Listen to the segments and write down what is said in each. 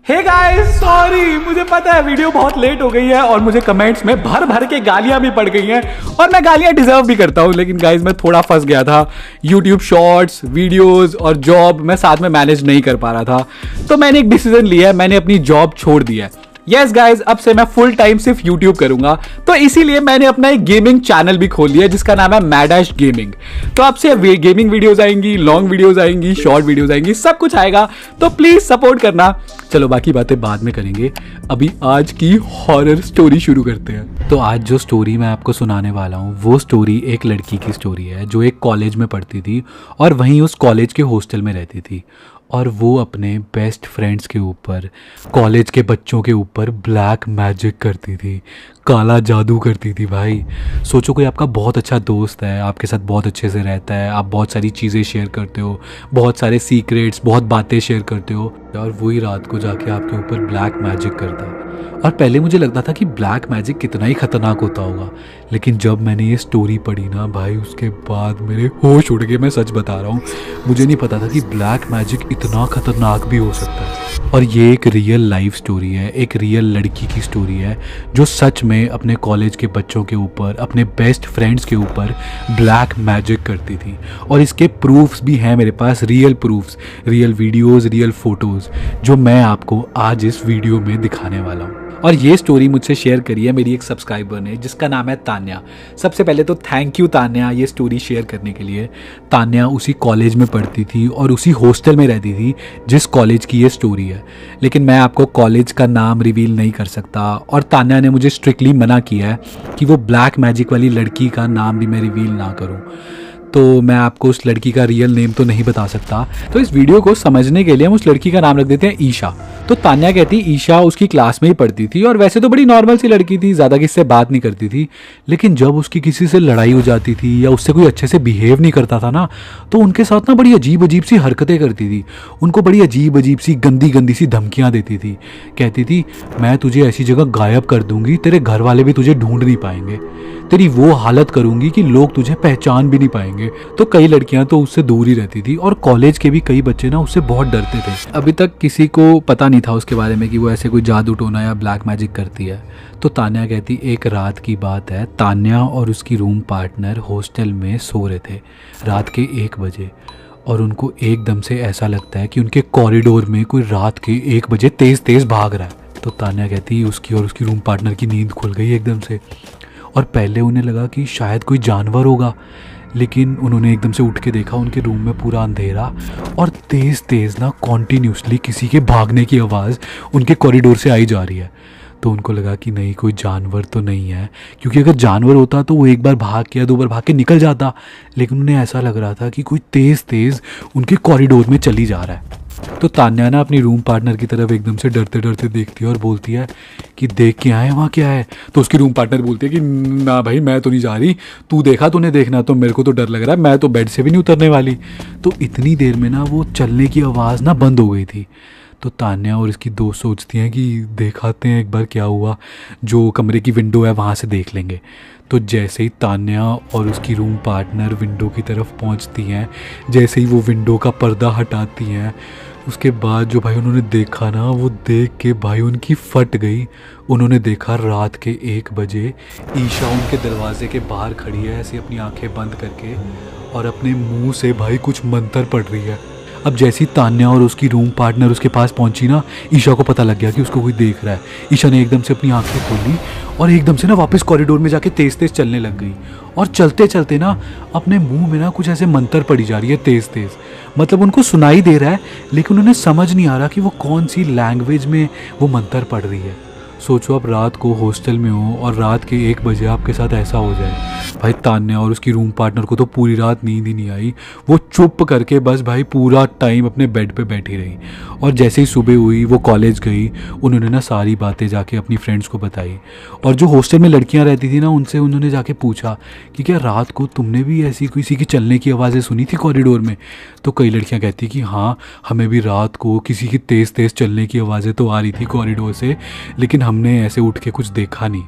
Hey guys, sorry, मुझे पता है वीडियो बहुत लेट हो गई है और मुझे कमेंट्स में भर भर के गालियां भी पड़ गई हैं और मैं गालियां डिजर्व भी करता हूं, लेकिन गाइस मैं थोड़ा फंस गया था। यूट्यूब शॉर्ट्स, वीडियोस और जॉब मैं साथ में मैनेज नहीं कर पा रहा था, तो मैंने एक डिसीजन लिया है, मैंने अपनी जॉब छोड़ दी है। यस गाइज, अब से मैं फुल टाइम सिर्फ यूट्यूब करूंगा, तो इसीलिए मैंने अपना एक गेमिंग चैनल भी खोल लिया जिसका नाम है मैडैश गेमिंग। तो अब से गेमिंग वीडियोस आएंगी, लॉन्ग वीडियोस आएंगी, शॉर्ट वीडियोस आएंगी, सब कुछ आएगा, तो प्लीज सपोर्ट करना। चलो बाकी बातें बाद में करेंगे, अभी आज की हॉरर स्टोरी शुरू करते हैं। तो आज जो स्टोरी मैं आपको सुनाने वाला हूँ वो स्टोरी एक लड़की की स्टोरी है जो एक कॉलेज में पढ़ती थी और वहीं उस कॉलेज के हॉस्टल में रहती थी, और वो अपने बेस्ट फ्रेंड्स के ऊपर, कॉलेज के बच्चों के ऊपर ब्लैक मैजिक करती थी, काला जादू करती थी। भाई सोचो, कोई आपका बहुत अच्छा दोस्त है, आपके साथ बहुत अच्छे से रहता है, आप बहुत सारी चीज़ें शेयर करते हो, बहुत सारे सीक्रेट्स, बहुत बातें शेयर करते हो, और वही रात को जाके आपके ऊपर ब्लैक मैजिक करता है। और पहले मुझे लगता था कि ब्लैक मैजिक कितना ही खतरनाक होता होगा, लेकिन जब मैंने ये स्टोरी पढ़ी ना भाई, उसके बाद मेरे होश उड़ गए। मैं सच बता रहा हूँ, मुझे नहीं पता था कि ब्लैक मैजिक इतना खतरनाक भी हो सकता है। और ये एक रियल लाइफ स्टोरी है, एक रियल लड़की की स्टोरी है जो सच में अपने कॉलेज के बच्चों के ऊपर, अपने बेस्ट फ्रेंड्स के ऊपर ब्लैक मैजिक करती थी। और इसके प्रूफ्स भी हैं मेरे पास, real proofs, real videos, real photos, जो मैं आपको आज इस वीडियो में दिखाने वाला हूँ। और ये स्टोरी मुझसे शेयर करी है मेरी एक सब्सक्राइबर ने जिसका नाम है तान्या। सबसे पहले तो थैंक यू तान्या ये स्टोरी शेयर करने के लिए। तान्या उसी कॉलेज में पढ़ती थी और उसी हॉस्टल में रहती थी जिस कॉलेज की ये स्टोरी है, लेकिन मैं आपको कॉलेज का नाम रिवील नहीं कर सकता, और तान्या ने मुझे स्ट्रिक्टली मना किया है कि वो ब्लैक मैजिक वाली लड़की का नाम भी मैं रिवील ना करूँ। तो मैं आपको उस लड़की का रियल नेम तो नहीं बता सकता, तो इस वीडियो को समझने के लिए हम उस लड़की का नाम रख देते हैं ईशा। तो तान्या कहती ईशा उसकी क्लास में ही पढ़ती थी और वैसे तो बड़ी नॉर्मल सी लड़की थी, ज़्यादा किसी से बात नहीं करती थी, लेकिन जब उसकी किसी से लड़ाई हो जाती थी या उससे कोई अच्छे से बिहेव नहीं करता था ना, तो उनके साथ ना बड़ी अजीब अजीब सी हरकतें करती थी, उनको बड़ी अजीब अजीब सी गंदी गंदी सी धमकियाँ देती थी। कहती थी मैं तुझे ऐसी जगह गायब कर दूंगी, तेरे घर वाले भी तुझे ढूंढ नहीं पाएंगे, तेरी वो हालत करूंगी कि लोग तुझे पहचान भी नहीं पाएंगे। तो कई लड़कियां तो उससे दूर ही रहती थी और कॉलेज के भी कई बच्चे ना उससे बहुत डरते थे। अभी तक किसी को पता नहीं था उसके बारे में कि वो ऐसे कोई जादू टोना या ब्लैक मैजिक करती है। तो तान्या कहती एक रात की बात है, तान्या और उसकी रूम पार्टनर हॉस्टल में सो रहे थे रात के 1 बजे, और उनको एकदम से ऐसा लगता है कि उनके कॉरिडोर में कोई रात के 1 बजे तेज़ तेज़ भाग रहा है। तो तान्या कहती उसकी और उसकी रूम पार्टनर की नींद खुल गई एकदम से, और पहले उन्हें लगा कि शायद कोई जानवर होगा, लेकिन उन्होंने एकदम से उठ के देखा उनके रूम में पूरा अंधेरा और तेज़ तेज़ ना कॉन्टीन्यूसली किसी के भागने की आवाज़ उनके कॉरिडोर से आई जा रही है। तो उनको लगा कि नहीं, कोई जानवर तो नहीं है, क्योंकि अगर जानवर होता तो वो एक बार भाग के या 2 बार भाग के निकल जाता, लेकिन उन्हें ऐसा लग रहा था कि कोई तेज़ तेज़ उनके कॉरिडोर में चली जा रहा है। तो तान्या ना अपनी रूम पार्टनर की तरफ एकदम से डरते डरते देखती है और बोलती है कि देख के आए वहाँ क्या है। तो उसकी रूम पार्टनर बोलती है कि ना भाई मैं तो नहीं जा रही, तू देखा, तूने देखना, तो मेरे को तो डर लग रहा है, मैं तो बेड से भी नहीं उतरने वाली। तो इतनी देर में ना वो चलने की आवाज़ ना बंद हो गई थी। तो तान्या और इसकी दोस्त सोचती हैं कि देखाते हैं एक बार क्या हुआ, जो कमरे की विंडो है वहाँ से देख लेंगे। तो जैसे ही तान्या और उसकी रूम पार्टनर विंडो की तरफ पहुँचती हैं, जैसे ही वो विंडो का पर्दा हटाती हैं, उसके बाद जो भाई उन्होंने देखा ना, वो देख के भाई उनकी फट गई। उन्होंने देखा रात के 1 बजे ईशा उनके दरवाजे के बाहर खड़ी है ऐसे अपनी आंखें बंद करके, और अपने मुंह से भाई कुछ मंत्र पढ़ रही है। अब जैसी तान्या और उसकी रूम पार्टनर उसके पास पहुंची ना, ईशा को पता लग गया कि उसको कोई देख रहा है। ईशा ने एकदम से अपनी आंखें खोली और एकदम से ना वापस कॉरिडोर में जाके तेज़ तेज़ चलने लग गई, और चलते चलते ना अपने मुंह में ना कुछ ऐसे मंत्र पढ़ी जा रही है तेज़ तेज़। मतलब उनको सुनाई दे रहा है, लेकिन उन्हें समझ नहीं आ रहा कि वो कौन सी लैंग्वेज में वो मंत्र पढ़ रही है। सोचो आप रात को हॉस्टल में हो और रात के 1 बजे आपके साथ ऐसा हो जाए। भाई तान्या और उसकी रूम पार्टनर को तो पूरी रात नींद ही नहीं आई, वो चुप करके बस भाई पूरा टाइम अपने बेड पे बैठी रही। और जैसे ही सुबह हुई वो कॉलेज गई, उन्होंने ना सारी बातें जाके अपनी फ्रेंड्स को बताई, और जो हॉस्टल में लड़कियां रहती थी ना उनसे उन्होंने जाके पूछा कि क्या रात को तुमने भी ऐसी किसी की चलने की आवाज़ें सुनी थी कॉरिडोर में। तो कई लड़कियां कहती कि हाँ, हमें भी रात को किसी की तेज़ तेज़ चलने की आवाज़ें तो आ रही थी कॉरिडोर से, लेकिन हमने ऐसे उठ के कुछ देखा नहीं।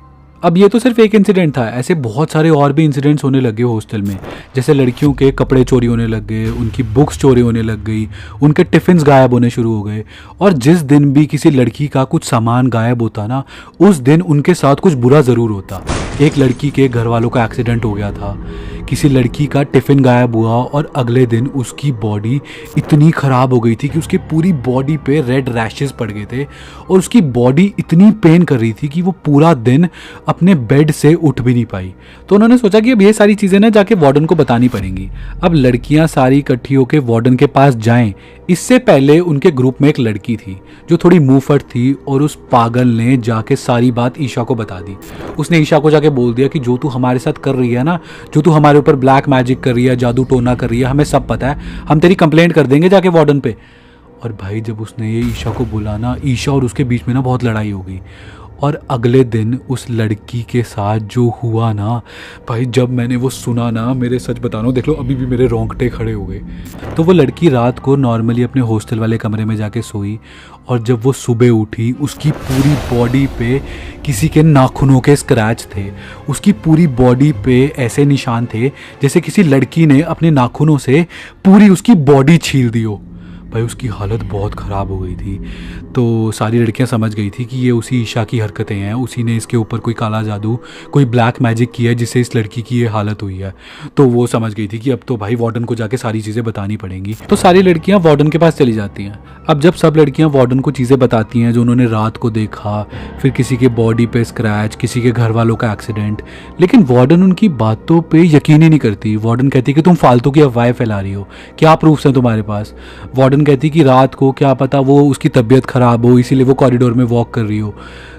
अब ये तो सिर्फ एक इंसिडेंट था, ऐसे बहुत सारे और भी इंसिडेंट्स होने लगे हॉस्टल में। जैसे लड़कियों के कपड़े चोरी होने लग गए, उनकी बुक्स चोरी होने लग गई, उनके टिफ़िन्स गायब होने शुरू हो गए। और जिस दिन भी किसी लड़की का कुछ सामान गायब होता ना, उस दिन उनके साथ कुछ बुरा ज़रूर होता। एक लड़की के घर वालों का एक्सीडेंट हो गया था, किसी लड़की का टिफ़िन गायब हुआ और अगले दिन उसकी बॉडी इतनी ख़राब हो गई थी कि उसकी पूरी बॉडी पे रेड रैशेस पड़ गए थे और उसकी बॉडी इतनी पेन कर रही थी कि वो पूरा दिन अपने बेड से उठ भी नहीं पाई। तो उन्होंने सोचा कि अब ये सारी चीज़ें ना जाके वार्डन को बतानी पड़ेंगी। अब लड़कियां सारी इकट्ठी होकर वार्डन के पास जाएं, इससे पहले उनके ग्रुप में एक लड़की थी जो थोड़ी मुंहफट थी और उस पागल ने जाके सारी बात ईशा को बता दी। उसने ईशा को जाके बोल दिया कि जो तू हमारे साथ कर रही है ना, जो तू हमारे ऊपर ब्लैक मैजिक कर रही है, जादू टोना कर रही है, हमें सब पता है, हम तेरी कंप्लेंट कर देंगे जाके वार्डन पे। और भाई जब उसने ये ईशा को बोला ना, ईशा और उसके बीच में ना बहुत लड़ाई हो गई। और अगले दिन उस लड़की के साथ जो हुआ ना भाई, जब मैंने वो सुना ना, मेरे सच बता रहा हूँ, देख लो अभी भी मेरे रोंगटे खड़े हो गए। तो वो लड़की रात को नॉर्मली अपने हॉस्टल वाले कमरे में जाके सोई और जब वो सुबह उठी, उसकी पूरी बॉडी पे किसी के नाखूनों के स्क्रैच थे। उसकी पूरी बॉडी पे ऐसे निशान थे जैसे किसी लड़की ने अपने नाखूनों से पूरी उसकी बॉडी छील दी हो। भाई उसकी हालत बहुत ख़राब हो गई थी। तो सारी लड़कियां समझ गई थी कि ये उसी ईशा की हरकतें हैं, उसी ने इसके ऊपर कोई काला जादू, कोई ब्लैक मैजिक किया है जिससे इस लड़की की ये हालत हुई है। तो वो समझ गई थी कि अब तो भाई वार्डन को जाके सारी चीज़ें बतानी पड़ेंगी। तो सारी लड़कियां वार्डन के पास चली जाती हैं। अब जब सब लड़कियां वार्डन को चीज़ें बताती हैं जो उन्होंने रात को देखा, फिर किसी के बॉडी पे स्क्रैच, किसी के घर वालों का एक्सीडेंट, लेकिन वार्डन उनकी बातों पे यकीन ही नहीं करती। वार्डन कहती कि तुम फालतू की अफवाहें फैला रही हो, क्या प्रूफ्स हैं तुम्हारे पास। वार्डन कहती कि रात को क्या पता वो उसकी तबीयत ख़राब हो, इसीलिए वो कॉरिडोर में वॉक कर रही हो।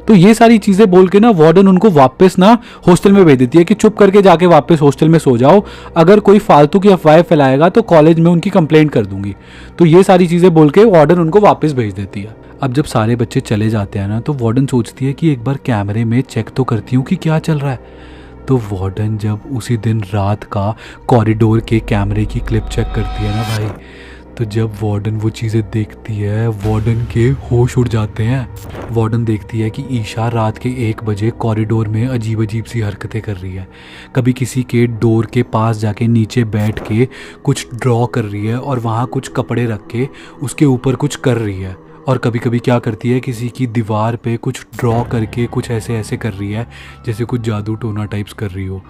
तो ये सारी चीज़ें बोल के ना वार्डन उनको वापस ना हॉस्टल में भेज देती है कि चुप करके जाके वापस हॉस्टल में सो जाओ, अगर कोई फालतू की अफवाहें फैलाएगा तो कॉलेज में उनकी कंप्लेंट कर दूंगी। तो ये सारी चीज़ें बोल के वार्डन उनको वापस भेज देती है। अब जब सारे बच्चे चले जाते हैं ना, तो वार्डन सोचती है कि एक बार कैमरे में चेक तो करती हूँ कि क्या चल रहा है। तो वार्डन जब उसी दिन रात का कॉरिडोर के कैमरे की क्लिप चेक करती है ना भाई, तो जब वार्डन वो चीज़ें देखती है, वार्डन के होश उड़ जाते हैं। वार्डन देखती है कि ईशा रात के 1 बजे कॉरिडोर में अजीब अजीब सी हरकतें कर रही है। कभी किसी के डोर के पास जाके नीचे बैठ के कुछ ड्रॉ कर रही है और वहाँ कुछ कपड़े रख के उसके ऊपर कुछ कर रही है। और कभी कभी क्या करती है, किसी की दीवार पे कुछ ड्रॉ करके कुछ ऐसे ऐसे कर रही है जैसे कुछ जादू टोना टाइप्स कर रही हो।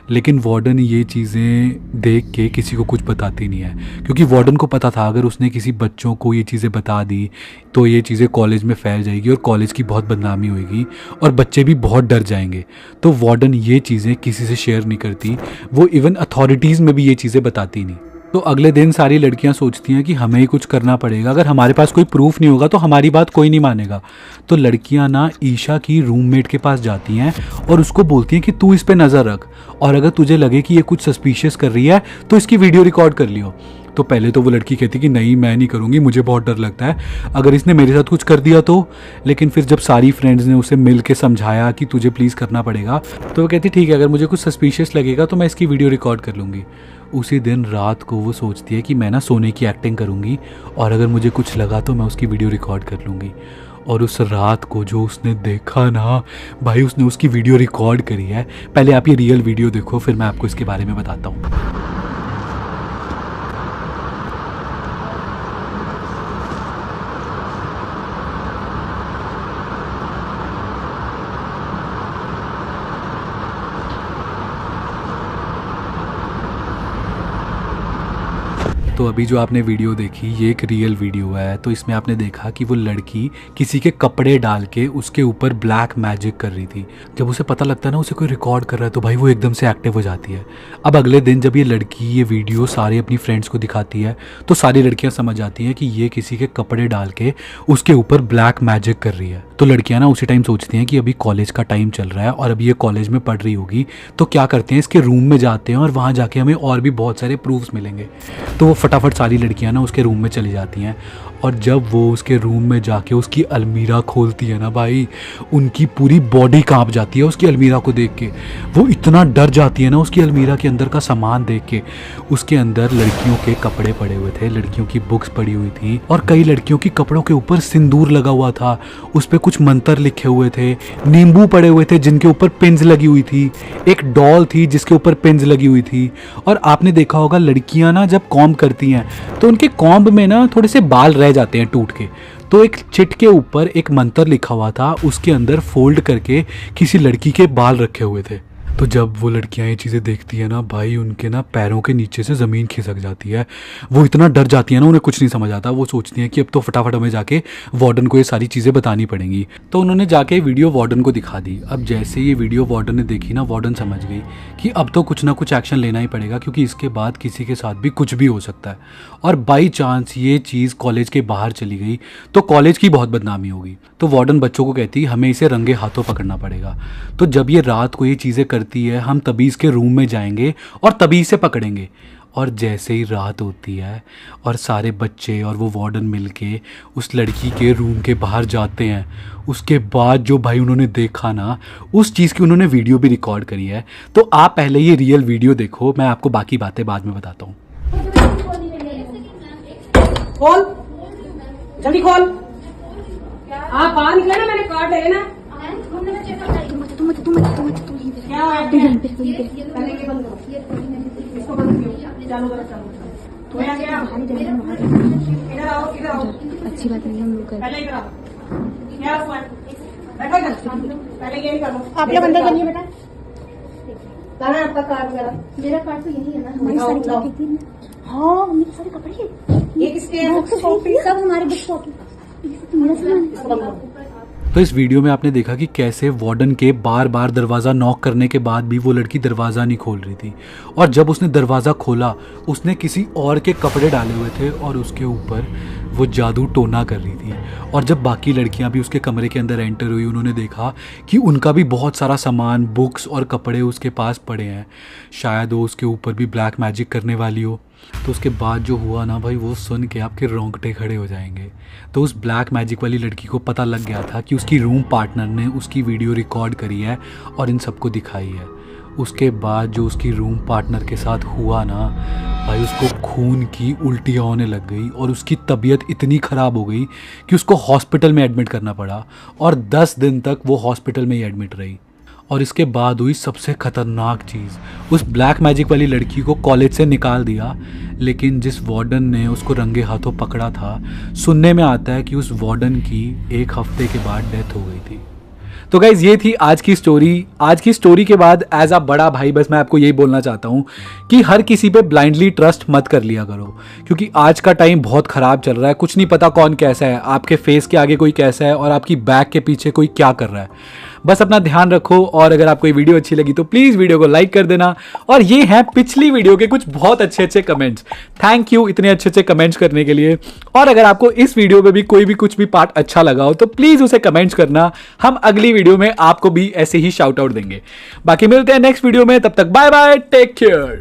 लेकिन वार्डन ये चीज़ें देख के किसी को कुछ बताती नहीं है, क्योंकि वार्डन को पता था अगर उसने किसी बच्चों को ये चीज़ें बता दी तो ये चीज़ें कॉलेज में फैल जाएगी और कॉलेज की बहुत बदनामी होगी और बच्चे भी बहुत डर जाएंगे। तो वार्डन ये चीज़ें किसी से शेयर नहीं करती, वो इवन अथॉरिटीज़ में भी ये चीज़ें बताती नहीं। तो अगले दिन सारी लड़कियां सोचती हैं कि हमें ही कुछ करना पड़ेगा, अगर हमारे पास कोई प्रूफ नहीं होगा तो हमारी बात कोई नहीं मानेगा। तो लड़कियां ना ईशा की रूममेट के पास जाती हैं और उसको बोलती हैं कि तू इस पे नज़र रख, और अगर तुझे लगे कि ये कुछ सस्पिशियस कर रही है तो इसकी वीडियो रिकॉर्ड कर लियो। तो पहले तो वो लड़की कहती कि नहीं मैं नहीं करूँगी, मुझे बहुत डर लगता है अगर इसने मेरे साथ कुछ कर दिया तो। लेकिन फिर जब सारी फ्रेंड्स ने उसे मिल के समझाया कि तुझे प्लीज़ करना पड़ेगा, तो वो कहती ठीक है, अगर मुझे कुछ सस्पिशियस लगेगा तो मैं इसकी वीडियो रिकॉर्ड कर लूँगी। उसी दिन रात को वो सोचती है कि मैं ना सोने की एक्टिंग करूँगी और अगर मुझे कुछ लगा तो मैं उसकी वीडियो रिकॉर्ड कर लूँगी। और उस रात को जो उसने देखा ना भाई, उसने उसकी वीडियो रिकॉर्ड करी है। पहले आप ये रियल वीडियो देखो, फिर मैं आपको इसके बारे में बताता हूँ। तो अभी जो आपने वीडियो देखी ये एक रियल वीडियो है। तो इसमें आपने देखा कि वो लड़की किसी के कपड़े डाल के उसके ऊपर ब्लैक मैजिक कर रही थी। जब उसे पता लगता है ना उसे कोई रिकॉर्ड कर रहा है तो भाई वो एकदम से एक्टिव हो जाती है। अब अगले दिन जब ये लड़की ये वीडियो सारे अपनी फ्रेंड्स को दिखाती है तो सारी लड़कियां समझ जाती हैं कि ये किसी के कपड़े डाल के उसके ऊपर ब्लैक मैजिक कर रही है। तो लड़कियां ना उसी टाइम सोचती हैं कि अभी कॉलेज का टाइम चल रहा है और अभी ये कॉलेज में पढ़ रही होगी, तो क्या करते हैं इसके रूम में जाते हैं और वहाँ जाके हमें और भी बहुत सारे प्रूफ्स मिलेंगे। तो वो फटाफट सारी लड़कियां ना उसके रूम में चली जाती हैं। और जब वो उसके रूम में जाके उसकी अलमीरा खोलती है ना भाई, उनकी पूरी बॉडी कांप जाती है उसकी अलमीरा को देख के। वो इतना डर जाती है ना उसकी अलमीरा के अंदर का सामान देख के। उसके अंदर लड़कियों के कपड़े पड़े हुए थे, लड़कियों की बुक्स पड़ी हुई थी, और कई लड़कियों की कपड़ों के ऊपर सिंदूर लगा हुआ था, उस पर कुछ मंत्र लिखे हुए थे, नींबू पड़े हुए थे जिनके ऊपर पिन्स लगी हुई थी, एक डॉल थी जिसके ऊपर पिन्स लगी हुई थी। और आपने देखा होगा लड़कियां ना जब कॉम्ब करती हैं तो उनके कॉम्ब में ना थोड़े से बाल रह जाते हैं टूट के। तो एक चिट के ऊपर एक मंत्र लिखा हुआ था, उसके अंदर फोल्ड करके किसी लड़की के बाल रखे हुए थे। तो जब वो लड़कियां ये चीज़ें देखती है ना भाई, उनके ना पैरों के नीचे से ज़मीन खिसक जाती है। वो इतना डर जाती है ना, उन्हें कुछ नहीं समझ आता। वो सोचती हैं कि अब तो फटाफट हमें जाके वार्डन को ये सारी चीज़ें बतानी पड़ेंगी। तो उन्होंने जाके वीडियो वार्डन को दिखा दी। अब जैसे ये वीडियो वार्डन ने देखी ना, वार्डन समझ गई कि अब तो कुछ ना कुछ एक्शन लेना ही पड़ेगा, क्योंकि इसके बाद किसी के साथ भी कुछ भी हो सकता है। और बाई चांस ये चीज़ कॉलेज के बाहर चली गई तो कॉलेज की बहुत बदनामी होगी। तो वार्डन बच्चों को कहती हमें इसे रंगे हाथों पकड़ना पड़ेगा। तो जब ये रात को ये चीज़ें करती है, हम तभी इसके रूम में जाएंगे और तभी इसे पकड़ेंगे। और जैसे ही रात होती है और सारे बच्चे और वो वार्डन मिलके उस लड़की के रूम के बाहर जाते हैं, उसके बाद जो भाई उन्होंने देखा ना, उस चीज़ की उन्होंने वीडियो भी रिकॉर्ड करी है। तो आप पहले ये रियल वीडियो देखो, मैं आपको बाकी बातें बाद में बताता हूँ। खोल, जल्दी खोल। आप बाहर निकले ना, मैंने कार्ड है ना। क्या हुआ? पहले ये बंद करो, इसको बंद करो, चालू करो, चालू। होया क्या? इधर आओ, इधर आओ। अच्छी बात नहीं, हम लोग कर पहले इधर आओ। क्या हुआ? बैठो इधर। पहले ये निकालो। आप लोग अंदर करिए बेटा। लाना है आपका कार्ड मेरा। मेरा कार्ड तो यही है ना, हमारी सारी कॉपी थी। हाँ, मेरे सारे कपड़े हैं। ये किसके हैं? सब हमारे बुक कॉपी। मेरा सामान है। इसको बंद करो। तो इस वीडियो में आपने देखा कि कैसे वार्डन के बार बार दरवाज़ा नॉक करने के बाद भी वो लड़की दरवाज़ा नहीं खोल रही थी। और जब उसने दरवाज़ा खोला, उसने किसी और के कपड़े डाले हुए थे और उसके ऊपर वो जादू टोना कर रही थी। और जब बाकी लड़कियां भी उसके कमरे के अंदर एंटर हुई, उन्होंने देखा कि उनका भी बहुत सारा सामान, बुक्स और कपड़े उसके पास पड़े हैं। शायद वो उसके ऊपर भी ब्लैक मैजिक करने वाली हो। तो उसके बाद जो हुआ ना भाई, वो सुन के आपके रोंगटे खड़े हो जाएंगे। तो उस ब्लैक मैजिक वाली लड़की को पता लग गया था कि उसकी रूम पार्टनर ने उसकी वीडियो रिकॉर्ड करी है और इन सबको दिखाई है। उसके बाद जो उसकी रूम पार्टनर के साथ हुआ ना भाई, उसको खून की उल्टियाँ होने लग गई और उसकी तबीयत इतनी ख़राब हो गई कि उसको हॉस्पिटल में एडमिट करना पड़ा। और 10 दिन तक वो हॉस्पिटल में ही एडमिट रही। और इसके बाद हुई सबसे ख़तरनाक चीज़, उस ब्लैक मैजिक वाली लड़की को कॉलेज से निकाल दिया, लेकिन जिस वार्डन ने उसको रंगे हाथों पकड़ा था, सुनने में आता है कि उस वार्डन की 1 हफ्ते के बाद डेथ हो गई थी। तो गाइज़ ये थी आज की स्टोरी। आज की स्टोरी के बाद एज अ बड़ा भाई बस मैं आपको यही बोलना चाहता हूँ कि हर किसी पे ब्लाइंडली ट्रस्ट मत कर लिया करो, क्योंकि आज का टाइम बहुत ख़राब चल रहा है। कुछ नहीं पता कौन कैसा है, आपके फेस के आगे कोई कैसा है और आपकी बैक के पीछे कोई क्या कर रहा है। बस अपना ध्यान रखो। और अगर आपको ये वीडियो अच्छी लगी तो प्लीज़ वीडियो को लाइक कर देना। और ये हैं पिछली वीडियो के कुछ बहुत अच्छे अच्छे कमेंट्स। थैंक यू इतने अच्छे अच्छे कमेंट्स करने के लिए। और अगर आपको इस वीडियो में भी कोई भी कुछ भी पार्ट अच्छा लगा हो तो प्लीज़ उसे कमेंट्स करना। हम अगली वीडियो में आपको भी ऐसे ही शाउट आउट देंगे। बाकी मिलते हैं नेक्स्ट वीडियो में, तब तक बाय बाय, टेक केयर।